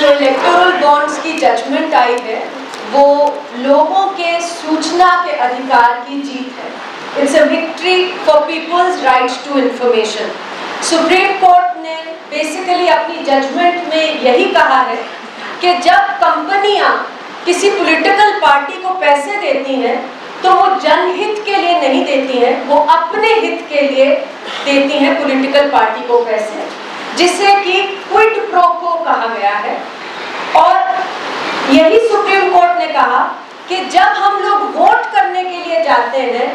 जो electoral bonds की judgement आई है वो लोगों के सूचना के अधिकार की जीत है। It's a victory for people's rights to information. Supreme court ने बेसिकली अपनी जजमेंट में यही कहा है कि जब कंपनियां किसी पॉलिटिकल पार्टी को पैसे देती हैं तो वो जनहित के लिए नहीं देती हैं, वो अपने हित के लिए देती हैं पॉलिटिकल पार्टी को पैसे, जिसे कि क्विड प्रो क्वो कहा गया है। और यही सुप्रीम कोर्ट ने कहा कि जब हम लोग वोट करने के लिए जाते हैं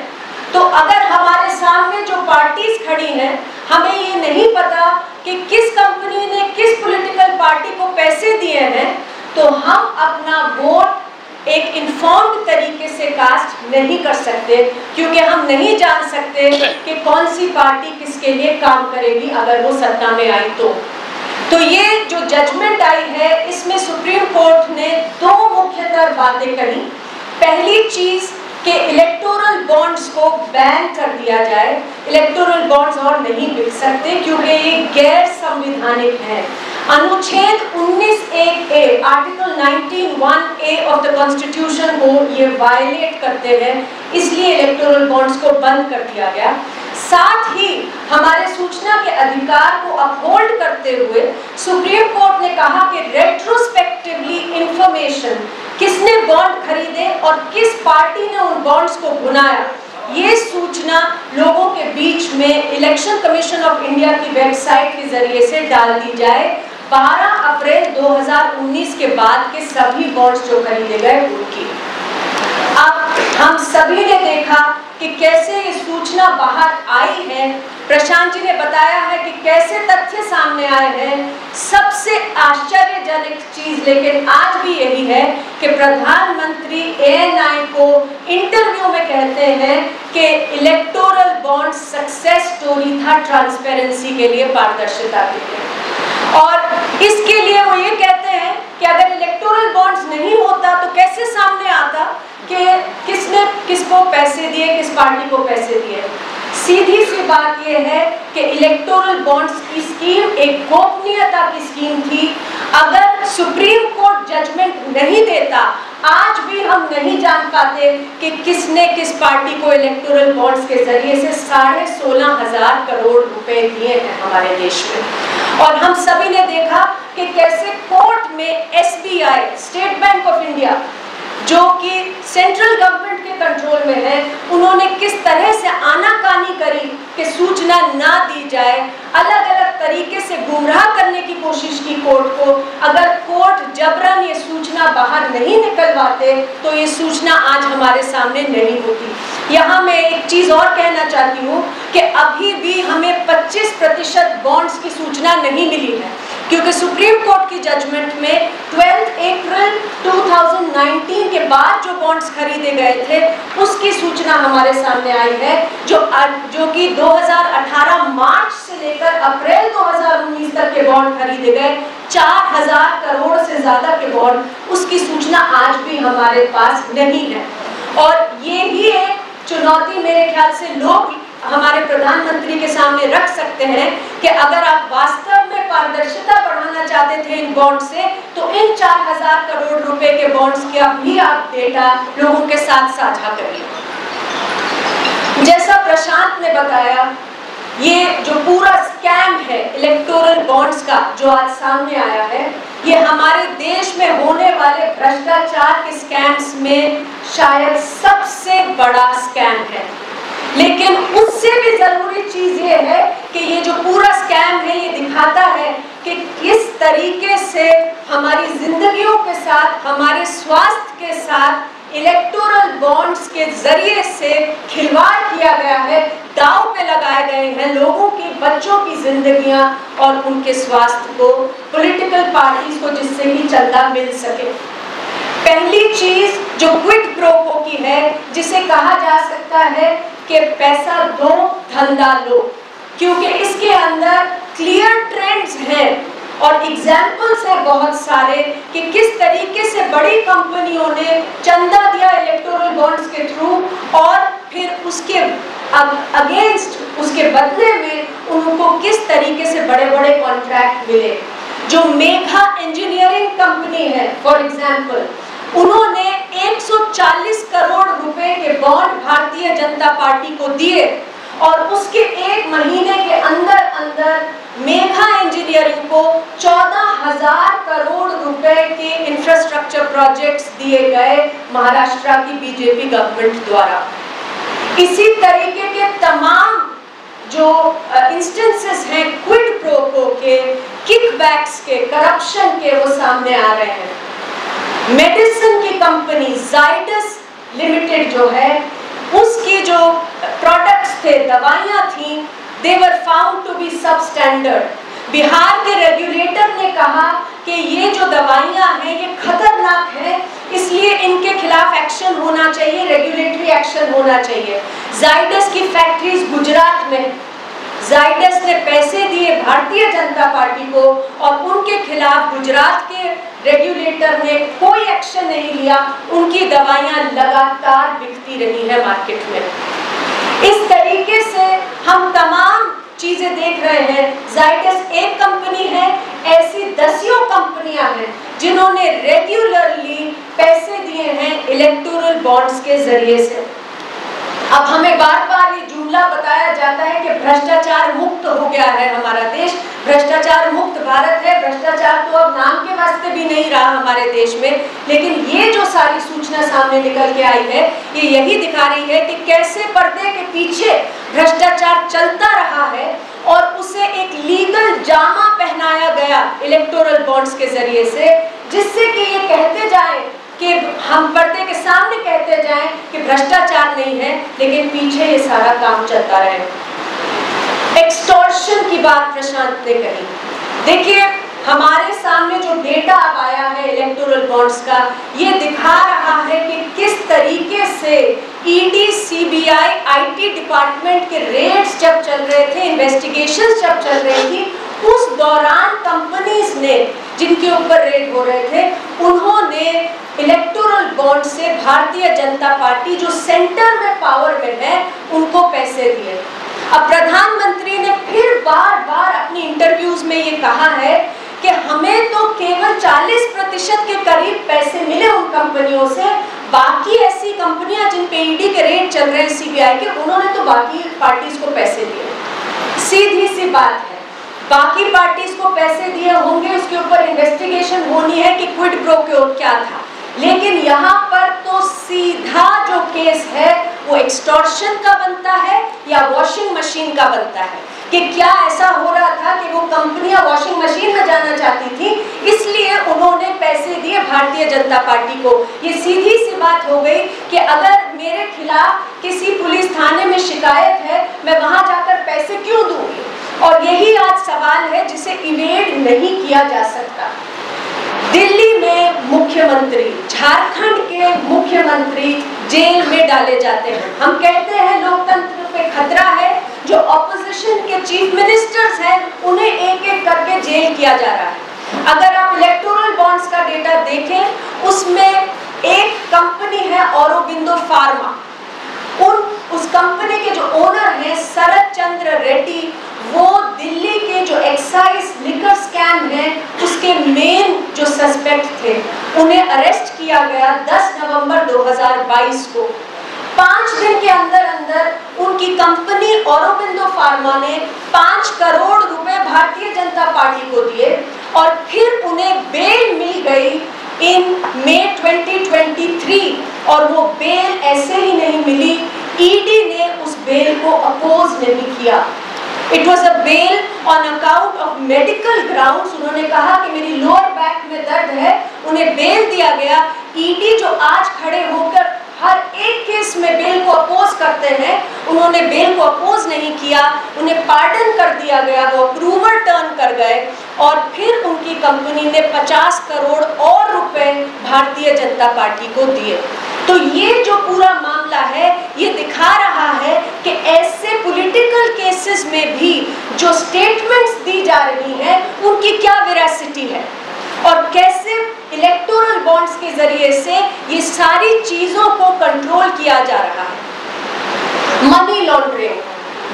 तो अगर हमारे सामने जो पार्टीज खड़ी हैं, हमें ये नहीं पता कि किस कंपनी ने किस पॉलिटिकल पार्टी को पैसे दिए हैं, तो हम अपना वोट एक इन्फॉर्म्ड तरीके से कास्ट नहीं कर सकते, क्योंकि हम नहीं जान सकते कि कौन सी पार्टी किसके लिए काम करेगी अगर वो सत्ता में आई तो ये जो जजमेंट आई है इसमें सुप्रीम कोर्ट ने दो मुख्यतर बातें कही। पहली चीज कि इलेक्टोरल बॉन्ड्स को बैन कर दिया जाए, इलेक्टोरल बॉन्ड्स और नहीं बिक सकते क्योंकि ये गैर संवैधानिक है। अनुच्छेद 19(1)(a) article 19(1)(a) of the constitution को ये वायलेट करते हैं, इसलिए इलेक्टोरल बॉन्ड्स को बंद कर दिया गया। साथ ही हमारे सूचना के अधिकार को अपहोल्ड करते हुए सुप्रीम कोर्ट ने कहा कि रेट्रोस्पेक्टिवली इंफॉर्मेशन, किसने बॉन्ड खरीदे और किस पार्टी ने उन बॉन्ड्स को बुनाया, ये सूचना लोगों के बीच में इलेक्शन कमीशन ऑफ इंडिया की वेबसाइट के जरिए से डाल दी जाए 12 अप्रैल 2019 के बाद के सभी बॉन्ड्स जो खरीदे गए उनकी। अब हम सभी ने देखा कि कैसे ये सूचना बाहर आई है। प्रशांत जी ने बताया है कि कैसे तथ्य सामने आए हैं। सबसे आश्चर्यजनक चीज लेकिन आज भी यही है कि प्रधानमंत्री ANI को इंटरव्यू में कहते हैं कि इलेक्टोरल बॉन्ड सक्सेस स्टोरी था ट्रांसपेरेंसी के लिए, पारदर्शिता के लिए। और इसके लिए वो ये कहते हैं कि अगर इलेक्टोरल बॉन्ड्स नहीं होता तो कैसे सामने आता कि किसने किसको पैसे दिए, किस पार्टी को पैसे दिए। सीधी सी बात यह है कि इलेक्टोरल बॉन्ड्स की स्कीम एक गोपनीयता की स्कीम थी। अगर सुप्रीम कोर्ट जजमेंट नहीं देता, आज भी हम नहीं जान पाते कि किसने किस पार्टी को इलेक्टोरल बॉन्ड्स के जरिए से 16,500 करोड़ रुपए दिए हैं हमारे देश में। और हम सभी ने देखा कि कैसे कोर्ट में SBI, state bank of India, जो कि सेंट्रल गवर्नमेंट के कंट्रोल में है, उन्होंने किस तरह से आनाकानी करी कि सूचना ना दी जाए, अलग अलग तरीके से गुमराह करने की कोशिश की कोर्ट को। अगर कोर्ट जबरन ये सूचना बाहर नहीं निकलवाते तो ये सूचना आज हमारे सामने नहीं होती। यहाँ मैं एक चीज और कहना चाहती हूँ कि अभी भी हमें 25% बॉन्ड्स की सूचना नहीं मिली है, क्योंकि सुप्रीम कोर्ट की जजमेंट में 12 अप्रैल 2019 के बाद जो बॉन्ड्स खरीदे गए थे उसकी सूचना हमारे सामने आई है, जो कि 2018 मार्च से लेकर अप्रैल 2019 तक के बॉन्ड खरीदे गए 4000 करोड़ से ज्यादा के बॉन्ड, उसकी सूचना आज भी हमारे पास नहीं है। और ये ही एक चुनौती मेरे ख्याल से लोग हमारे प्रधानमंत्री के सामने रख सकते हैं कि अगर आप वास्तव में पारदर्शिता बढ़ाना चाहते थे इन बॉन्ड से, तो इन 4000 करोड़ रुपए के बॉन्ड्स के भी आप डेटा लोगों के साथ साझा करिए। जैसा प्रशांत ने बताया, ये जो पूरा स्कैम है इलेक्टोरल बॉन्ड्स का जो आज सामने आया है, ये हमारे देश में होने वाले भ्रष्टाचार के स्कैम्स में शायद सबसे बड़ा स्कैम है। लेकिन उससे भी जरूरी चीज ये है कि ये जो पूरा स्कैम है ये दिखाता है कि किस तरीके से हमारी जिंदगियों के साथ, हमारे स्वास्थ्य के साथ इलेक्टोरल बॉन्ड्स के जरिए से खिलवाड़ किया गया है, दांव पे लगाए गए हैं लोगों की, बच्चों की जिंदगियां और उनके स्वास्थ्य को पॉलिटिकल पार्टीज को, जिससे कि चंदा मिल सके। पहली चीज जो क्विड प्रो क्वो की है, जिसे कहा जा सकता है कि पैसा दो धंधा लो, क्योंकि इसके अंदर क्लियर ट्रेंड्स हैं और एग्जाम्पल्स हैं बहुत सारे कि किस तरीके से बड़ी कंपनियों ने चंदा दिया इलेक्टोरल बॉन्ड्स के थ्रू और फिर उसके अगेंस्ट, उसके बदले में उनको किस तरीके से बड़े बड़े कॉन्ट्रैक्ट मिले। जो मेघा इंजीनियरिंग कंपनी है फॉर एग्जाम्पल, उन्होंने 140 करोड़ रुपए के बॉन्ड भारतीय जनता पार्टी को दिए और उसके एक महीने के अंदर अंदर मेघा इंजीनियरिंग को 14,000 करोड़ रुपए के इंफ्रास्ट्रक्चर प्रोजेक्ट्स दिए गए महाराष्ट्र की बीजेपी गवर्नमेंट द्वारा। इसी तरीके के तमाम जो इंस्टेंसेस हैं क्विड प्रो को के, किकबैक्स के, करप्शन के, वो सामने आ रहे हैं। मेडिसिन की कंपनी जाइडस लिमिटेड जो है, उसकी जो प्रोडक्ट्स थे, दवाइयां थी, they were found to be substandard. Bihar के रेगुलेटर ने कहा कि ये जो दवाइयां हैं ये खतरनाक है, इसलिए इनके खिलाफ एक्शन होना चाहिए, रेगुलेटरी एक्शन होना चाहिए। जाइडस की फैक्ट्रीज गुजरात में, जाइडस ने पैसे दिए भारतीय जनता पार्टी को और उनके खिलाफ गुजरात के रेगुलेटर ने कोई एक्शन नहीं लिया। उनकी दवाइयां लगातार बिकती रही है मार्केट में। इस तरीके से हम तमाम चीजें देख रहे हैं। जाइडस एक कंपनी है, ऐसी दसियों कंपनियां हैं जिन्होंने रेगुलरली पैसे दिए हैं इलेक्टोरल बॉन्ड्स के जरिए से। अब हमें बार बार ये जुमला बताया जाता है कि भ्रष्टाचार मुक्त हो गया है हमारा देश, भ्रष्टाचार मुक्त भारत है। भ्रष्टाचार तो अब नाम के वास्ते भी नहीं रहा हमारे देश में, लेकिन ये जो सारी सूचना सामने निकल के आई है, ये यही दिखा रही है कि कैसे पर्दे के पीछे भ्रष्टाचार चलता रहा है और उसे एक लीगल जामा पहनाया गया इलेक्टोरल बॉन्ड्स के जरिए से, जिससे कि ये कहते जाए कि हम पर्दे के सामने कहते जाएं कि भ्रष्टाचार नहीं है, लेकिन पीछे ये सारा काम चलता रहे। एक्सटॉर्शन की बात प्रशांत ने कही। देखिए, हमारे सामने जो डेटा अब आया है इलेक्टोरल बॉन्ड्स का, ये दिखा रहा है कि किस तरीके से ईडी, सीबीआई, आईटी डिपार्टमेंट के रेड्स जब चल रहे थे, इन्वेस्टिगेशंस जब चल रही थी, उस दौरान कंपनीज ने जिनके ऊपर रेड हो रहे थे, उन्होंने इलेक्टोरल बॉन्ड से भारतीय जनता पार्टी जो सेंटर में पावर में है उनको पैसे दिए। अब प्रधानमंत्री ने फिर बार बार अपनी इंटरव्यूज में ये कहा है कि हमें तो केवल 40% के करीब पैसे मिले उन कंपनियों से, बाकी ऐसी कंपनियां जिन पे ईडी के रेड चल रहे हैं सीबीआई के, उन्होंने तो बाकी पार्टीज को पैसे दिए। सीधी सी बात है, बाकी पार्टीज को पैसे दिए होंगे, उसके ऊपर इन्वेस्टिगेशन होनी है कि क्विड प्रो क्यो क्या था, लेकिन यहाँ पर तो सीधा जो केस है वो एक्सटॉर्शन का बनता है या वॉशिंग मशीन का बनता है कि क्या ऐसा हो रहा था कि वो कंपनियां वॉशिंग मशीन में जाना चाहती थी, इसलिए उन्होंने पैसे दिए भारतीय जनता पार्टी को। ये सीधी सी बात हो गई कि अगर मेरे खिलाफ किसी पुलिस थाने में शिकायत है, मैं वहां जाकर पैसे क्यों दूंगी? और यही आज सवाल है जिसे इवेड नहीं किया जा सकता। दिल्ली में मुख्यमंत्री, झारखंड के मुख्यमंत्री जेल में डाले जाते हैं। हम कहते हैं लोकतंत्र पे खतरा है, जो ऑपोजिशन के चीफ मिनिस्टर्स हैं उन्हें एक एक करके जेल किया जा रहा है। अगर आप इलेक्टोरल बॉन्ड्स का डेटा देखें, उसमें एक कंपनी है औरोबिंदो फार्मा, उस कंपनी के जो ओनर हैं शरद चंद्र रेड्डी, वो दिल्ली के जो एक्साइज लिकर स्कैम है उसके मेन जो सस्पेक्ट थे, उन्हें अरेस्ट किया गया 10 नवंबर 2022 को। 5 दिन के अंदर अंदर उनकी कंपनी औरोबिंदो फार्मा ने 5 करोड़ रुपए भारतीय जनता पार्टी को दिए और फिर उन्हें बेल मिल गई इन मई 2023, और वो बेल ऐसे ही नहीं मिली, ईडी ने उस बेल को अपोज नहीं किया। It was a bail on account of medical grounds. उन्होंने कहा कि मेरी लोअर बैक में दर्द है, उन्हें बेल दिया गया। ईडी जो आज खड़े होकर हर एक केस में बेल को अपोज करते हैं, उन्होंने बेल को अपोज नहीं किया, उन्हें पार्डन कर दिया गया, वो अप्रूवर टर्न कर गए और फिर उनकी कंपनी ने 50 करोड़ और रुपए भारतीय जनता पार्टी को दिए। तो ये जो पूरा मामला है ये दिखा रहा है कि ऐसे पॉलिटिकल केसेस में भी जो स्टेटमेंट्स दी जा रही हैं उनकी क्या वेरासिटी है और कैसे इलेक्टोरल बॉन्ड्स के जरिए से ये सारी चीजों को कंट्रोल किया जा रहा है। मनी लॉन्ड्रिंग,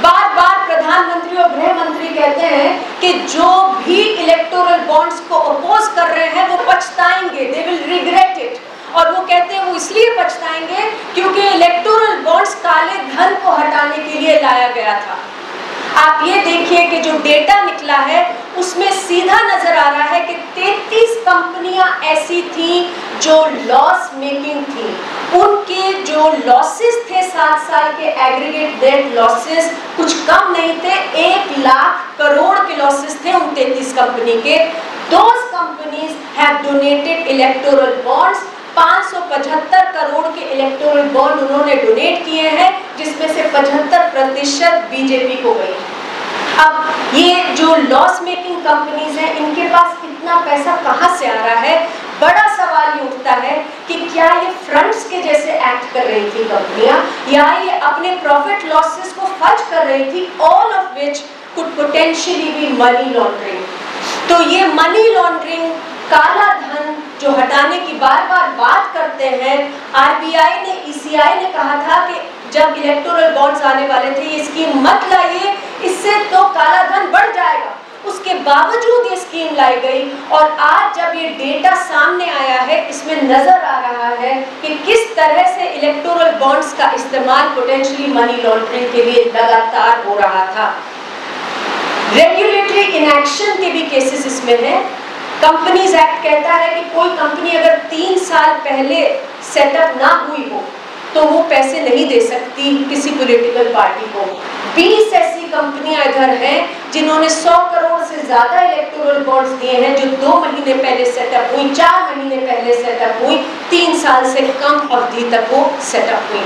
बार बार प्रधानमंत्री और गृह मंत्री कहते हैं कि जो भी इलेक्टोरल बॉन्ड्स को अपोज कर रहे हैं वो पछताएंगे, दे विल रिग्रेट इट। और वो कहते हैं वो इसलिए पछताएंगे क्योंकि इलेक्टोरल बॉन्ड्स काले धन को हटाने के लिए लाया गया था। आप ये देखिए कि जो डेटा निकला है उसमें सीधा नजर आ रहा है कि 33 कंपनियां ऐसी थी जो लॉस मेकिंग थी। उनके जो लॉसेस थे 7 साल के एग्रीगेट नेट लॉसेस कुछ कम नहीं थे, 1 लाख करोड़ के लॉसेस थे उन 33 कंपनी के। Those companies have donated electoral bonds, 575 crore के इलेक्टोरल बॉन्ड उन्होंने डोनेट किए हैं, जिसमें से 75% बीजेपी को गई। अब ये जो लॉस मेकिंग कंपनीज हैं, इनके पास इतना पैसा कहां से आ रहा है? बड़ा सवाल ये उठता है कि क्या ये फ्रंट्स के जैसे एक्ट कर रही थी कंपनियां, या ये अपने प्रॉफिट लॉसेस को फज कर रही थी, all of which could potentially be money laundering. तो ये मनी लॉन्ड्रिंग, काला धन जो हटाने की बार बार बात करते हैं, आरबीआई ने, ईसीआई ने कहा था कि जब इलेक्टोरल बॉन्ड्स आने वाले थे ये स्कीम मत लाइए, इससे तो काला धन बढ़ जाएगा। उसके बावजूद ये स्कीम लाई गई और आज जब ये डेटा सामने आया है इसमें नजर आ रहा है कि किस तरह से इलेक्टोरल बॉन्ड्स का इस्तेमाल पोटेंशियली मनी लॉन्ड्रिंग के लिए लगातार हो रहा था। रेगुलेटरी इनएक्शन के भी केसेस इसमें हैं। कंपनीज एक्ट कहता है कि कोई कंपनी अगर 3 साल पहले सेटअप ना हुई हो तो वो पैसे नहीं दे सकती किसी पॉलिटिकल पार्टी को। 20 ऐसी कंपनियां इधर हैं जिन्होंने 100 करोड़ से ज्यादा इलेक्टोरल बॉन्ड्स दिए हैं, जो 2 महीने पहले सेटअप हुई, 4 महीने पहले सेटअप हुई, 3 साल से कम अवधि तक वो सेटअप हुई।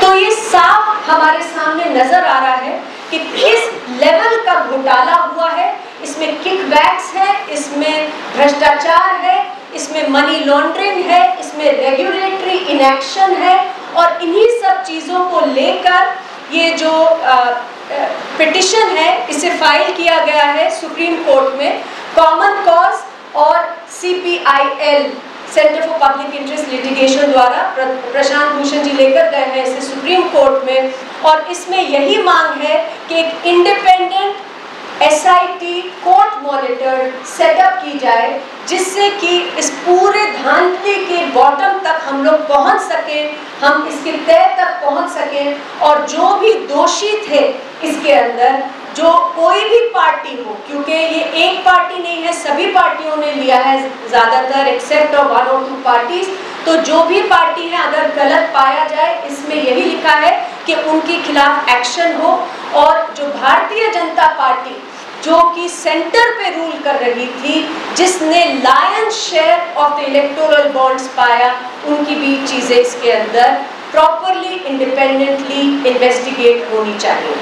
तो ये साफ हमारे सामने नजर आ रहा है कि किस लेवल का घोटाला हुआ है। इसमें किकबैक्स है, इसमें भ्रष्टाचार है, इसमें मनी लॉन्ड्रिंग है, इसमें रेगुलेटरी इनएक्शन है। और इन्हीं सब चीज़ों को लेकर ये जो पिटिशन है इसे फाइल किया गया है सुप्रीम कोर्ट में। कॉमन कॉज और CPIL, centre for public interest litigation द्वारा प्रशांत भूषण जी लेकर गए हैं इसे सुप्रीम कोर्ट में। और इसमें यही मांग है कि एक independent SIT court monitored setup की जाए, जिससे कि इस पूरे धांधली के बॉटम तक हम लोग पहुंच सकें, हम इसके तह तक पहुंच सकें। और जो भी दोषी थे इसके अंदर, जो कोई भी पार्टी हो, क्योंकि ये एक पार्टी नहीं है, सभी पार्टियों ने लिया है ज़्यादातर एक्सेप्ट ऑफ 1 और 2 पार्टीज। तो जो भी पार्टी है अगर गलत पाया जाए, इसमें यही लिखा है कि उनके खिलाफ एक्शन हो। और जो भारतीय जनता पार्टी जो कि सेंटर पे रूल कर रही थी, जिसने lion share of the electoral bonds पाया, उनकी भी चीज़ें इसके अंदर प्रॉपरली इंडिपेंडेंटली इन्वेस्टिगेट होनी चाहिए।